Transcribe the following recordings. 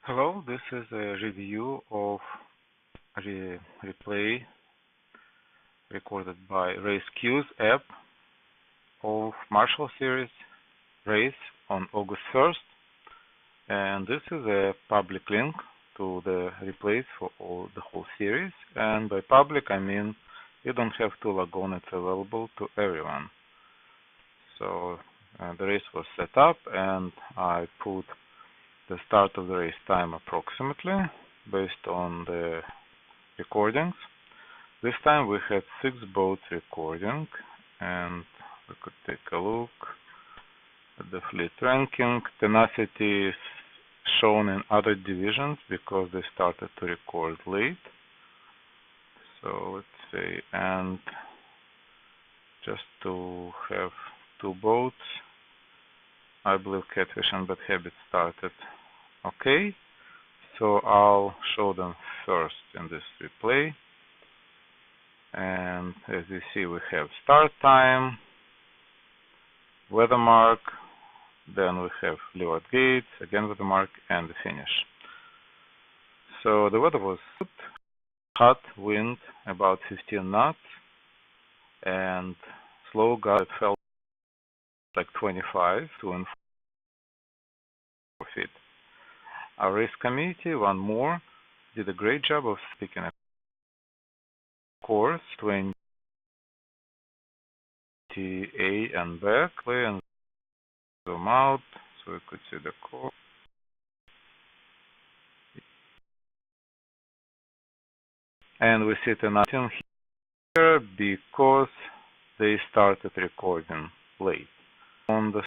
Hello, this is a review of replay recorded by RaceQ's app of Marshall Series race on August 1st, and this is a public link to the replays for the whole series, and by public I mean you don't have to log on, it's available to everyone. So the race was set up and I put the start of the race time approximately based on the recordings. This time we had 6 boats recording, and we could take a look at the fleet ranking. Tenacity is shown in other divisions because they started to record late. So let's say, and just to have 2 boats, I believe Catfish and Bad Habit started okay, so I'll show them first in this replay. And as you see, we have start time, weather mark, then we have leeward gates, again weather mark, and the finish. So the weather was good, hot, wind about 15 knots, and slow gust felt like 25 to 4 feet. Our race committee, one more, did a great job of speaking a course 20 A and back, play and zoom out so we could see the course. And we see nothing here because they started recording late. On the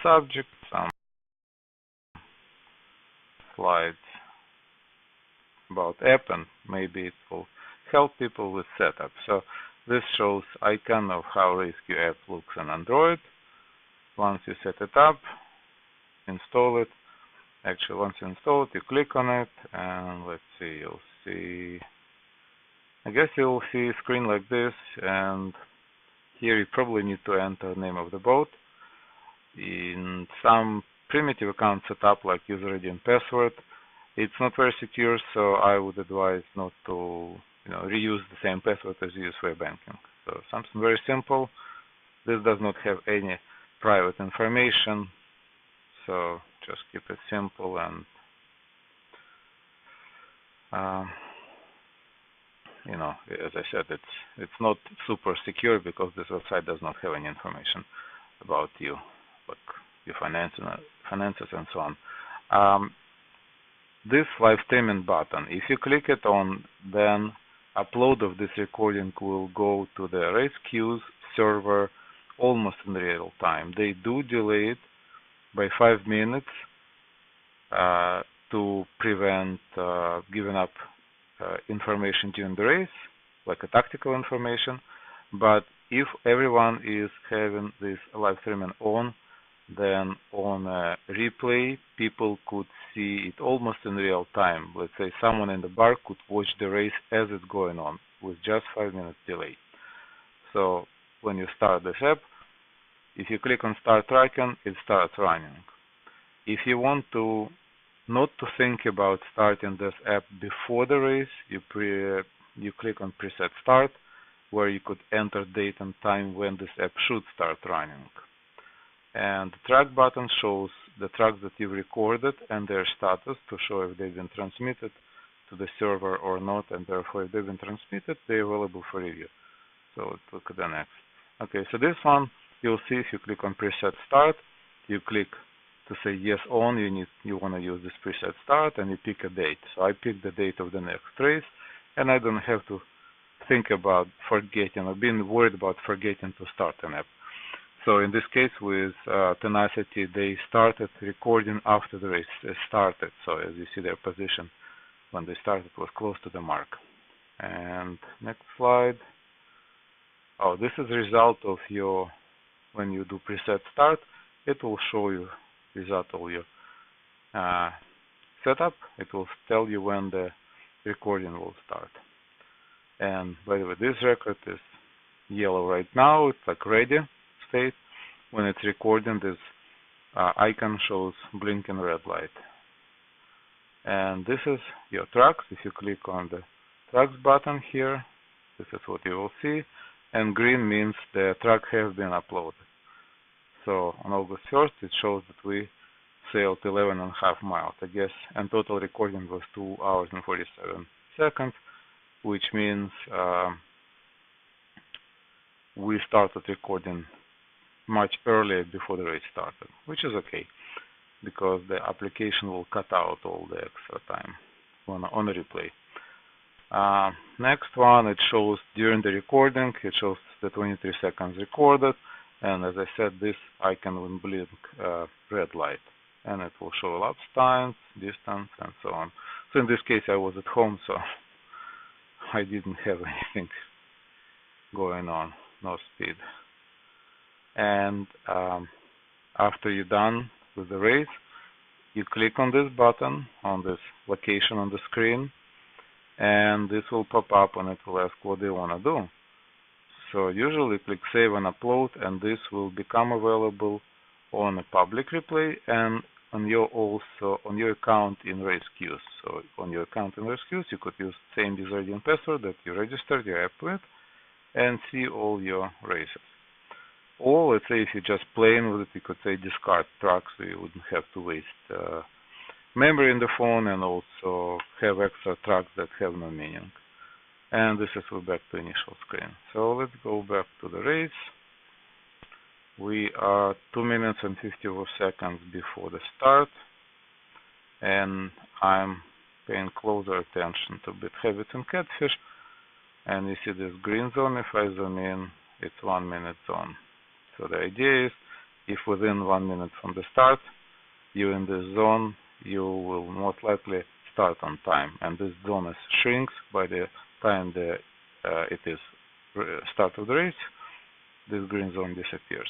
subject, some slides about app, and maybe it will help people with setup. So this shows icon of how RaceQ app looks on Android. Once you set it up, install it. Actually, once you install it, you click on it, and let's see, you'll see, I guess you'll see a screen like this, and here you probably need to enter the name of the boat. In some primitive account setup like user ID and password, it's not very secure, so I would advise not to reuse the same password as you use for your banking. So something very simple. This does not have any private information, so just keep it simple. And as I said, it's not super secure because this website does not have any information about you, like your finances and so on. This live streaming button, if you click it on, then upload of this recording will go to the RaceQ's server almost in real time. They do delay it by 5 minutes to prevent giving up information during the race, like a tactical information. But if everyone is having this live streaming on, then on a replay, people could see it almost in real time. Let's say someone in the bar could watch the race as it's going on with just 5 minutes delay. So when you start this app, if you click on start tracking, it starts running. If you want to not to think about starting this app before the race, you click on preset start, where you could enter date and time when this app should start running. And the track button shows the tracks that you've recorded and their status to show if they've been transmitted to the server or not, and therefore if they've been transmitted, they're available for review. So let's look at the next. Okay, so this one, you'll see if you click on preset start, you click to say yes on, you want to use this preset start, and you pick a date. So I pick the date of the next race, and I don't have to think about forgetting or being worried about forgetting to start an app. So in this case with Tenacity, they started recording after the race started. So as you see, their position when they started was close to the mark. And next slide. Oh, this is the result of your, when you do preset start, it will show you result of your setup. It will tell you when the recording will start. And by the way, this record is yellow right now. It's like ready state. When it's recording, this icon shows blinking red light. And this is your tracks. If you click on the tracks button here, this is what you will see. And green means the track has been uploaded. So on August 1st, it shows that we sailed 11.5 miles, I guess, and total recording was 2 hours and 47 seconds, which means we started recording much earlier before the race started, which is okay, because the application will cut out all the extra time on a replay. Next one, it shows during the recording, it shows the 23 seconds recorded, and as I said, this icon will blink red light, and it will show elapsed times, distance, and so on. So in this case, I was at home, so I didn't have anything going on, no speed. And after you're done with the race, you click on this button, on this location on the screen, and this will pop up and it will ask what do you want to do. So usually click save and upload, and this will become available on a public replay and on your account in race queues. So on your account in race queues, you could use same user ID and password that you registered your app with and see all your races. Or let's say if you're just playing with it, you could say discard tracks, so you wouldn't have to waste memory in the phone and also have extra tracks that have no meaning. And this is back to initial screen. So let's go back to the race. We are 2 minutes and 54 seconds before the start, and I'm paying closer attention to bit habits and catfish. And you see this green zone. If I zoom in, it's 1 minute zone. So the idea is, if within 1 minute from the start you're in this zone, you will most likely start on time, and this zone shrinks by the time it is start of the race. This green zone disappears.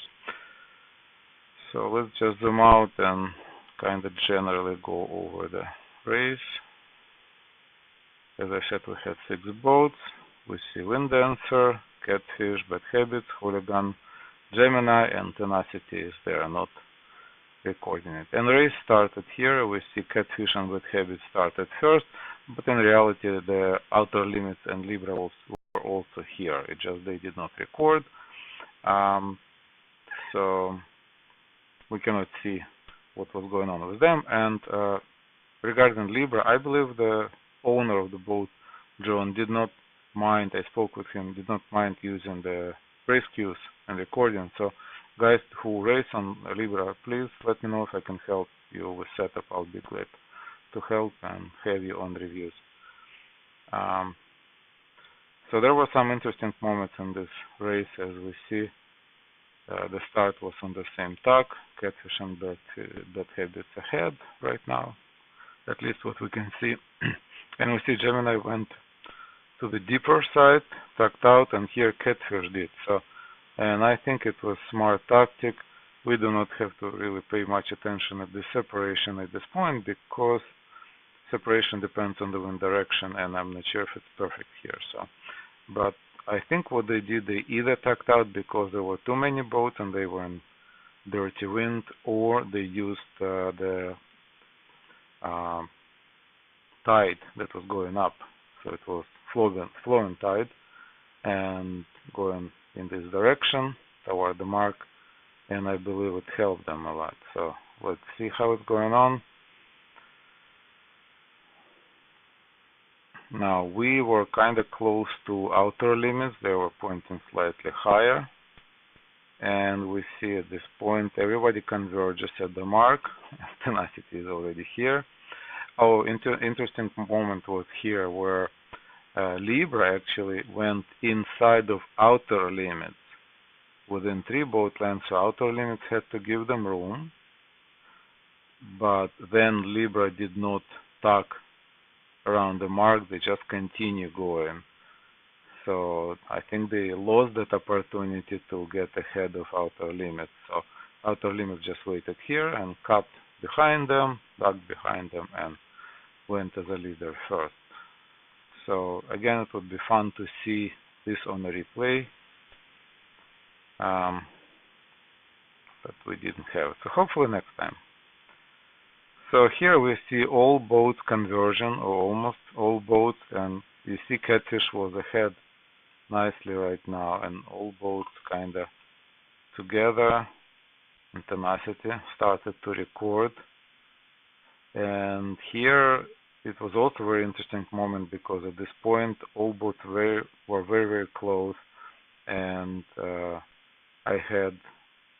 So let's just zoom out and kind of generally go over the race. As I said, we had 6 boats. We see Wind Dancer, Catfish, Bad Habits, Hooligan, Gemini, and Tenacity is there, not recording it. And the race started here. We see Catfish and Bad Habits started first, but in reality the Outer Limits and Libra were also here. It just they did not record. So we cannot see what was going on with them. And regarding Libra, I believe the owner of the boat, John, did not mind, I spoke with him, did not mind using the race queues and recording. So guys who race on Libra, please let me know if I can help you with setup. I'll be glad to help and have you on reviews. So there were some interesting moments in this race. As we see, the start was on the same tack. Catfish and Bad Habits ahead right now, at least what we can see. And we see Gemini went to the deeper side, tacked out, and here Catfish did. So, and I think it was smart tactic. We do not have to really pay much attention at the separation at this point, because separation depends on the wind direction, and I'm not sure if it's perfect here. So, but I think what they did, they either tacked out because there were too many boats and they were in dirty wind, or they used the tide that was going up. So it was flowing tide and going in this direction toward the mark, and I believe it helped them a lot. So let's see how it's going on. Now we were kind of close to outer limits. They were pointing slightly higher, and we see at this point everybody converges at the mark. Tenacity is already here. Oh, interesting moment was here where Libra actually went inside of outer limits within 3 boat lengths, so outer limits had to give them room, but then Libra did not tack around the mark, they just continue going. So I think they lost that opportunity to get ahead of outer limits. So outer limits just waited here and cut behind them, ducked behind them, and went as a leader first. So again, it would be fun to see this on a replay, but we didn't have it. So hopefully next time. So here we see all boats conversion, or almost all boats, and you see catfish was ahead nicely right now, and all boats kind of together, and tenacity started to record. And here it was also a very interesting moment, because at this point all boats were very close, and I had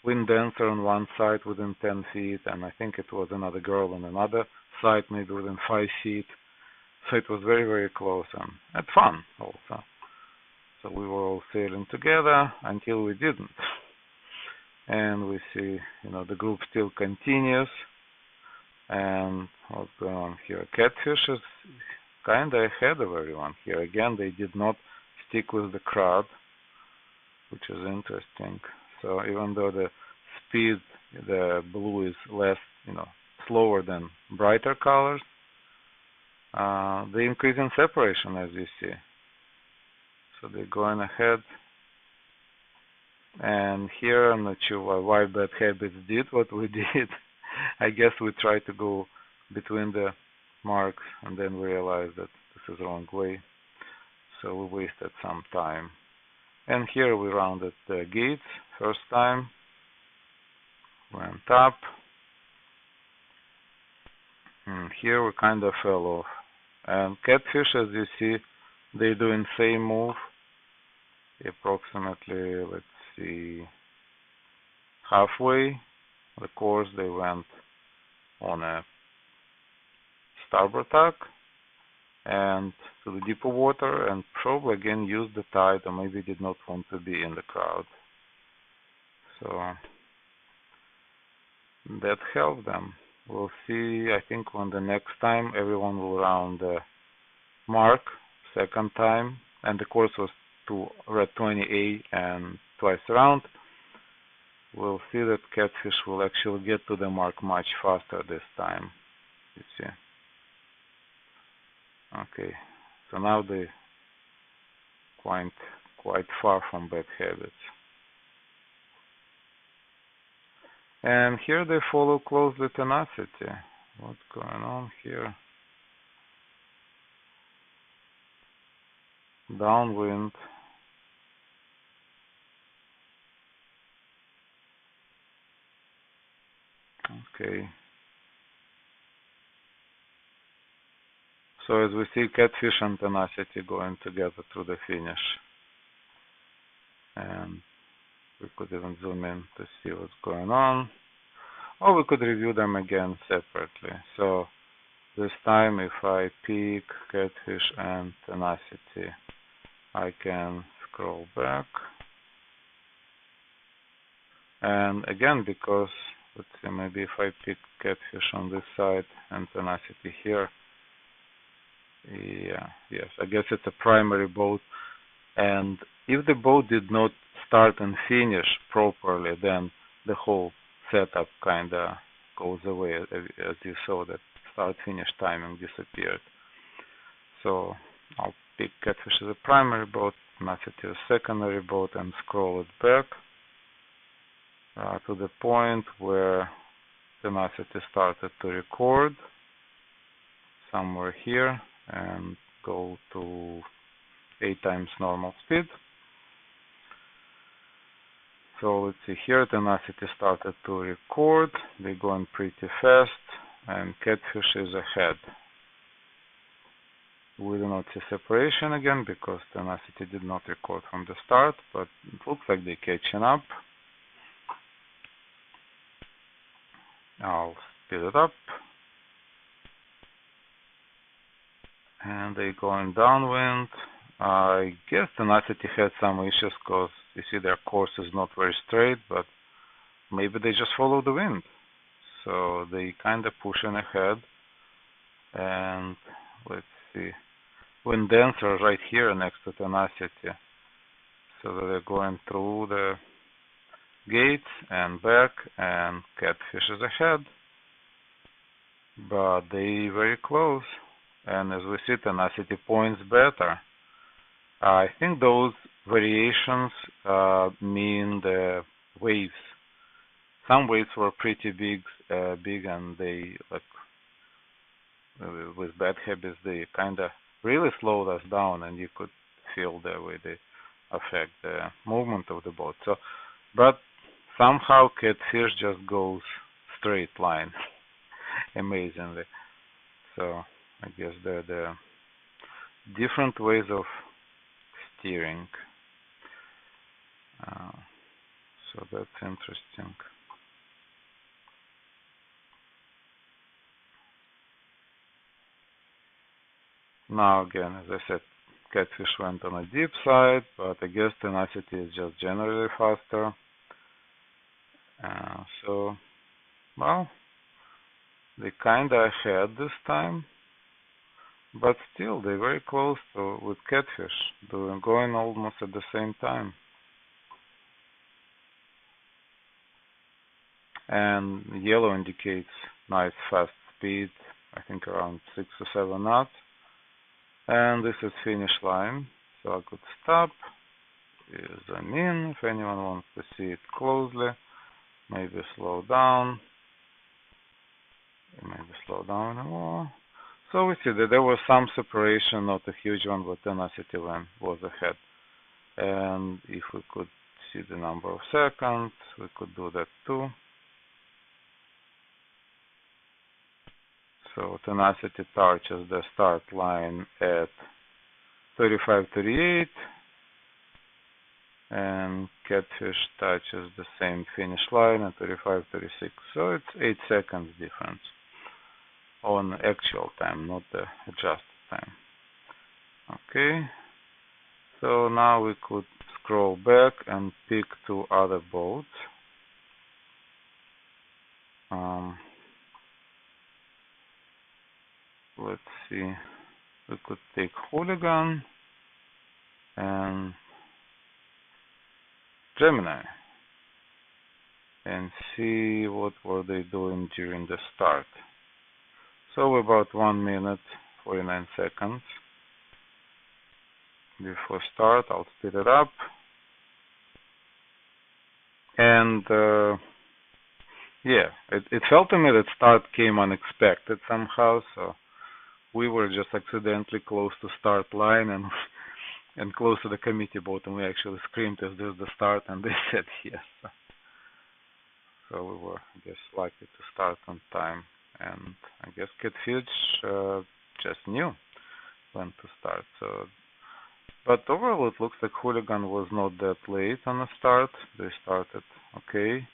wind dancer on one side within 10 feet, and I think it was another girl on another side maybe within 5 feet. So it was very close, and had fun also. So we were all sailing together until we didn't. And we see, the group still continues. And what's going on here? Catfish is kind of ahead of everyone here. Again, they did not stick with the crowd, which is interesting. So even though the speed, the blue is less, slower than brighter colors, they increase in separation, as you see. So they're going ahead. And here, I'm not sure why Bad Habits did what we did. I guess we tried to go between the marks, and then we realized that this is the wrong way. So we wasted some time. And here we rounded the gates first time, went up, and here we kind of fell off. And catfish, as you see, they're doing same move, approximately, let's see, halfway the course. They went on a starboard tack and to the deeper water, and probably again used the tide, or maybe did not want to be in the crowd. So that helped them. We'll see, I think, when the next time everyone will round the mark, second time, and the course was to red 20A and twice around. We'll see that catfish will actually get to the mark much faster this time, you see. Okay, so now they're quite far from Bad Habits. And here they follow closely Tenacity. What's going on here? Downwind. Okay. So as we see, catfish and Tenacity going together through the finish. And we could even zoom in to see what's going on. Or we could review them again separately. So this time, if I pick catfish and Tenacity, I can scroll back. And again, because, let's see, maybe if I pick catfish on this side and Tenacity here, yes, I guess it's a primary boat. And if the boat did not start and finish properly, then the whole setup kind of goes away, as you saw that start-finish timing disappeared. So I'll pick catfish as a primary boat, Tenacity as a secondary boat, and scroll it back to the point where Tenacity started to record, somewhere here, and go to 8 times normal speed. So let's see here, Tenacity started to record. They're going pretty fast, and catfish is ahead. We do not see separation again because Tenacity did not record from the start, but it looks like they're catching up. I'll speed it up. And they're going downwind. I guess Tenacity had some issues because you see their course is not very straight, but maybe they just follow the wind. So they kind of pushing ahead. And let's see, wind dancer right here next to Tenacity. So they're going through the gates and back, and catfish is ahead. But they very close. And as we see, Tenacity points better. I think those variations mean the waves. Some waves were pretty big, and they with bad habits, they kind of really slowed us down, and you could feel the way they affect the movement of the boat. So, but somehow catfish just goes straight line, amazingly. So I guess the different ways of steering. Uh, so that's interesting. Now again, as I said, catfish went on a deep side, but I guess tenacity is just generally faster. So, well, they kinda ahead this time, but still they're very close to with catfish, going almost at the same time. And yellow indicates nice fast speed, I think around 6 to 7 knots. And this is finish line, so I could stop, zoom in if anyone wants to see it closely, maybe slow down, more. So we see that there was some separation, not a huge one, but tenacity was ahead. And if we could see the number of seconds, we could do that too. So tenacity touches the start line at 35:38, and catfish touches the same finish line at 35:36. So it's 8 seconds difference on actual time, not the adjusted time. Okay. So now we could scroll back and pick 2 other boats. Let's see. We could take Hooligan and Gemini and see what were they doing during the start. So about 1 minute 49 seconds before start. I'll speed it up. And yeah, it felt to me that start came unexpected somehow, so we were just accidentally close to start line and close to the committee boat, and we actually screamed, "Is this the start?" And they said yes. So we were, I guess, lucky to start on time. And I guess catfish just knew when to start. So, but overall, it looks like Hooligan was not that late on the start. They started okay.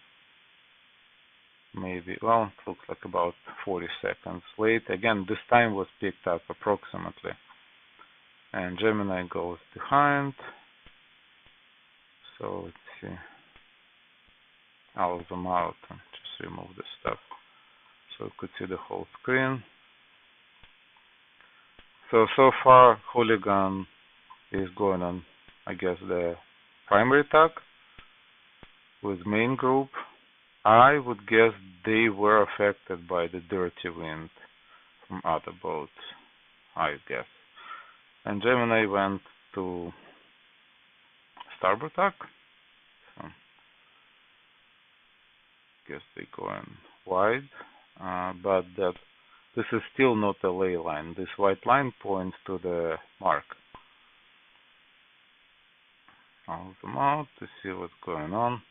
Maybe, well, it looks like about 40 seconds late. Again, this time was picked up approximately. And Gemini goes behind. So let's see. I'll zoom out and just remove the stuff so you could see the whole screen. So far, Hooligan is going on, I guess, the primary tack with main group. I would guess they were affected by the dirty wind from other boats, I guess. And Gemini went to starboard tack. So, guess they going wide, but this is still not a ley line. This white line points to the mark. I'll zoom out to see what's going on.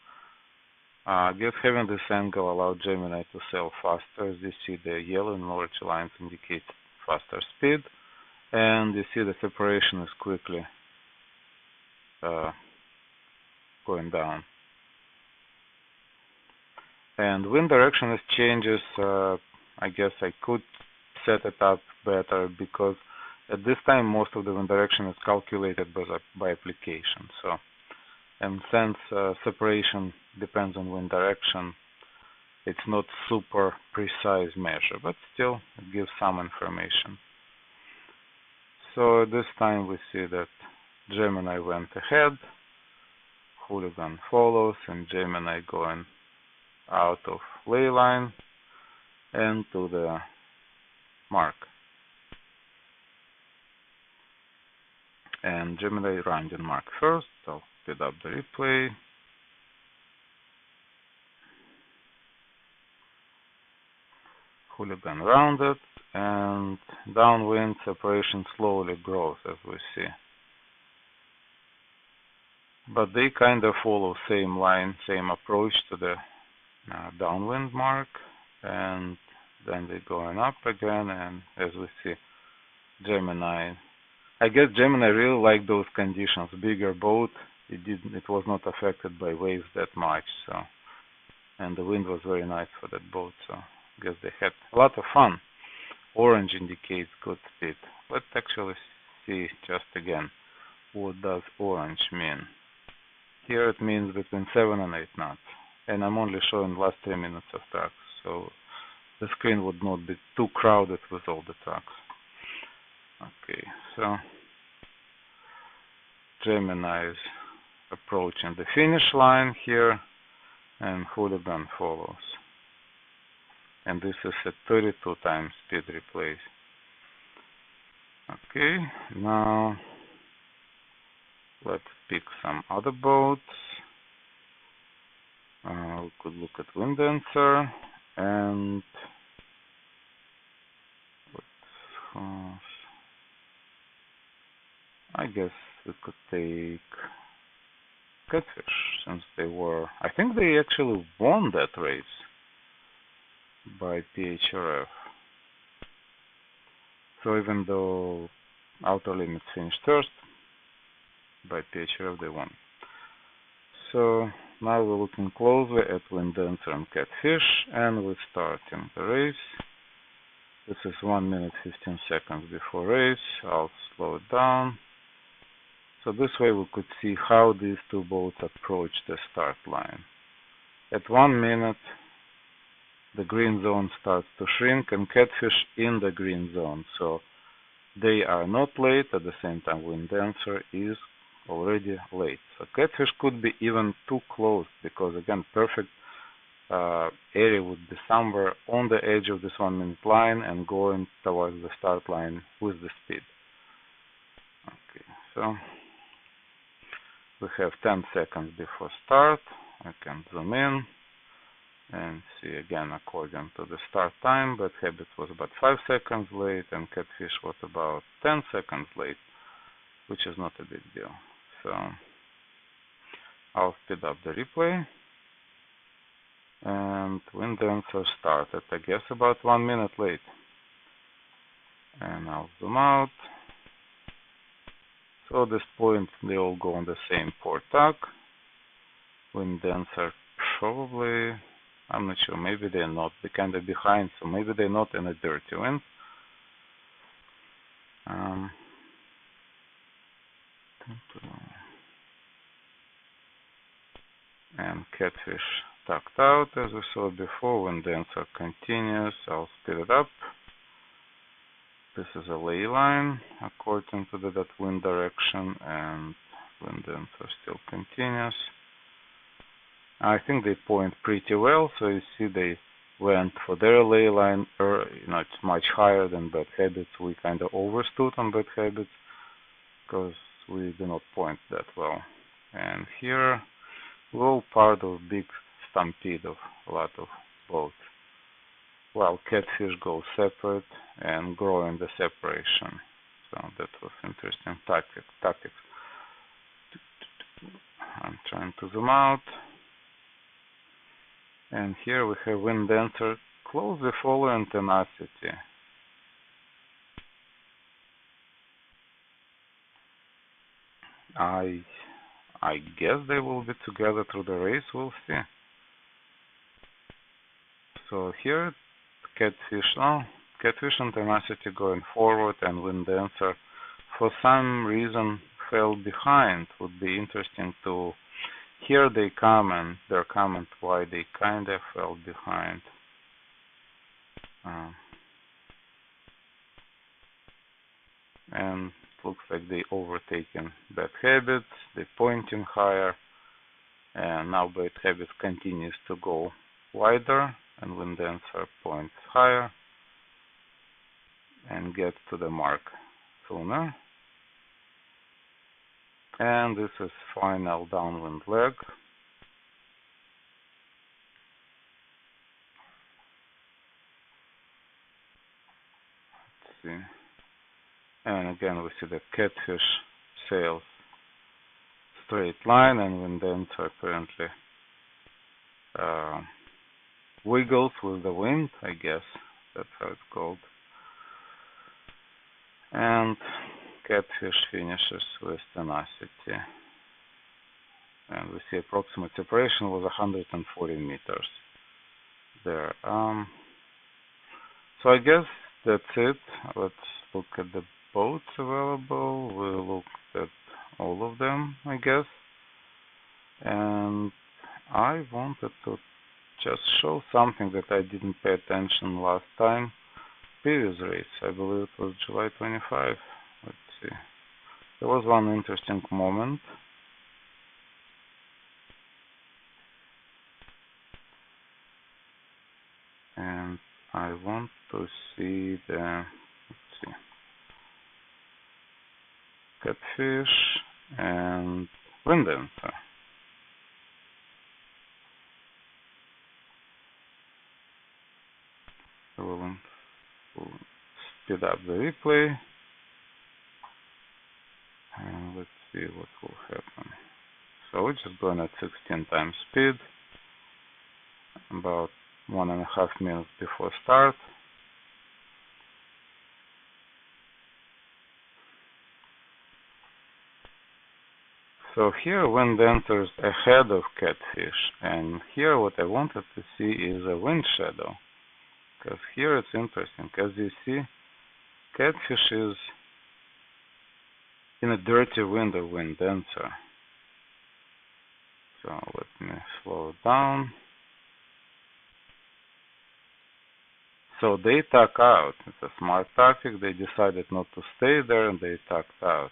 I guess having this angle allowed Gemini to sail faster. As you see, the yellow and orange lines indicate faster speed, and you see the separation is quickly going down. And wind direction is changes. I guess I could set it up better because at this time most of the wind direction is calculated by application. So, and since separation depends on wind direction, it's not super precise measure, but still it gives some information. So this time we see that Gemini went ahead, Hooligan follows, and Gemini going out of ley line and to the mark. And Gemini ran in mark first, so speed up the replay. hooligan rounded, and downwind separation slowly grows, as we see. But they kind of follow same line, same approach to the downwind mark, and then they're going up again, and as we see, Gemini. I guess Gemini really liked those conditions. Bigger boat, it was not affected by waves that much, so, and the wind was very nice for that boat, so I guess they had a lot of fun. Orange indicates good speed. Let's actually see just again what does orange mean. Here it means between 7 and 8 knots, and I'm only showing last 3 minutes of tracks, so the screen would not be too crowded with all the tracks. Okay, so Gemini is approaching the finish line here, and hooligan follows. And this is a 32 times speed replace. Okay, now let's pick some other boats. We could look at Wind Dancer, and I guess we could take Catfish, since they were, I think they actually won that race by PHRF. So even though Outer Limits finished first, by PHRF they won. So now we're looking closely at Wind Dancer and Catfish, and we're starting the race. This is 1 minute 15 seconds before race. I'll slow it down. So this way we could see how these two boats approach the start line. At 1 minute, the green zone starts to shrink, and Catfish in the green zone. So they are not late. At the same time, Wind Dancer is already late. So Catfish could be even too close, because again, perfect area would be somewhere on the edge of this 1 minute line and going towards the start line with the speed. Okay, so we have 10 seconds before start. I can zoom in and see again according to the start time, but Habit was about 5 seconds late and Catfish was about 10 seconds late, which is not a big deal. So I'll speed up the replay. And Wind Dancer started, I guess, about 1 minute late. And I'll zoom out. So at this point, they all go on the same port tack. Wind Dancer probably, I'm not sure, maybe they're not, they're kind of behind, so maybe they're not in a dirty wind. And Catfish tucked out, as we saw before. Wind Dancer continues. I'll speed it up. This is a ley line according to that wind direction, and Wind Dancer still continues. I think they point pretty well, so you see they went for their ley line, it's much higher than Bad Habits. We kind of overstood on Bad Habits because we do not point that well. And here we're all part of big stampede of a lot of boats, while Catfish goes separate and growing the separation. So that was interesting tactics. I'm trying to zoom out. And here we have Wind Dancer closely following Tenacity. I guess they will be together through the race, we'll see. So here Catfish and Tenacity going forward, and Wind Dancer for some reason fell behind. Would be interesting to hear their comment why they kind of fell behind. And it looks like they overtaken Bad Habits, they pointing higher, and now Bad Habits continues to go wider, and Wind Dancer points higher and gets to the mark sooner. And this is final downwind leg. see. And again, we see the catfish sails straight line, and wind dancer apparently wiggles with the wind, I guess. That's how it's called. And catfish finishes with tenacity. And we see approximate separation was 140 meters there. So I guess that's it. Let's look at the boats available. We looked at all of them, I guess. And I wanted to just show something that I didn't pay attention last time. Previous race, I believe it was July 25. Let's see. There was one interesting moment. And I want to see the, let's see, catfish and wind dancer. We'll speed up the replay. And let's see what will happen. So we're just going at 16 times speed, about 1.5 minutes before start. So here wind dancer is ahead of catfish, and here what I wanted to see is a wind shadow, because here it's interesting. As you see, catfish is in a dirty wind of wind dancer. So let me slow down. So they tuck out. It's a smart tactic. They decided not to stay there, and they tucked out.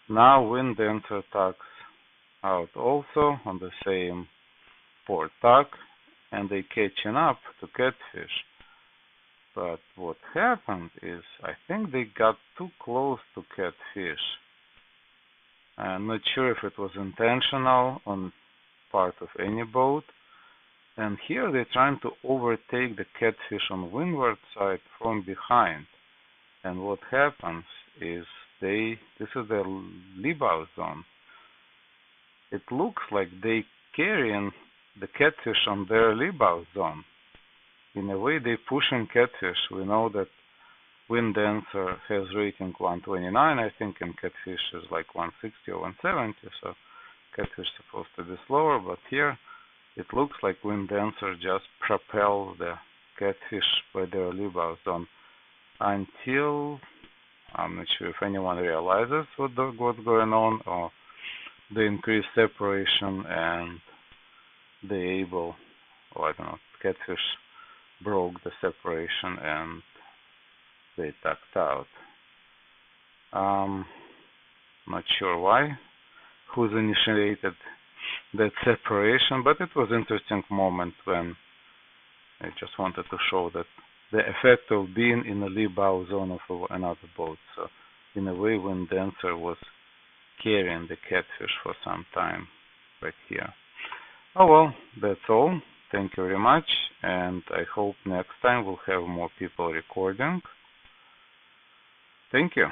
Now wind dancer tucks out also on the same port tuck, and they catching up to catfish. But what happened is, I think they got too close to catfish. I'm not sure if it was intentional on part of any boat. And here they're trying to overtake the catfish on windward side from behind. And what happens is this is the leebow zone. It looks like they carrying the catfish on their leebow zone. In a way, they pushing catfish. We know that wind dancer has rating 129, I think, and catfish is like 160 or 170. So catfish is supposed to be slower, but here it looks like wind dancer just propel the catfish by their leebow zone until I'm not sure if anyone realizes what's going on, or the increased separation and they able, or I don't know, catfish broke the separation and they tucked out. Not sure why, who's initiated that separation, but it was an interesting moment when I just wanted to show that the effect of being in the leebow zone of another boat. So in a way, wind dancer was carrying the catfish for some time right here. Oh well, that's all. Thank you very much, and I hope next time we'll have more people recording. Thank you.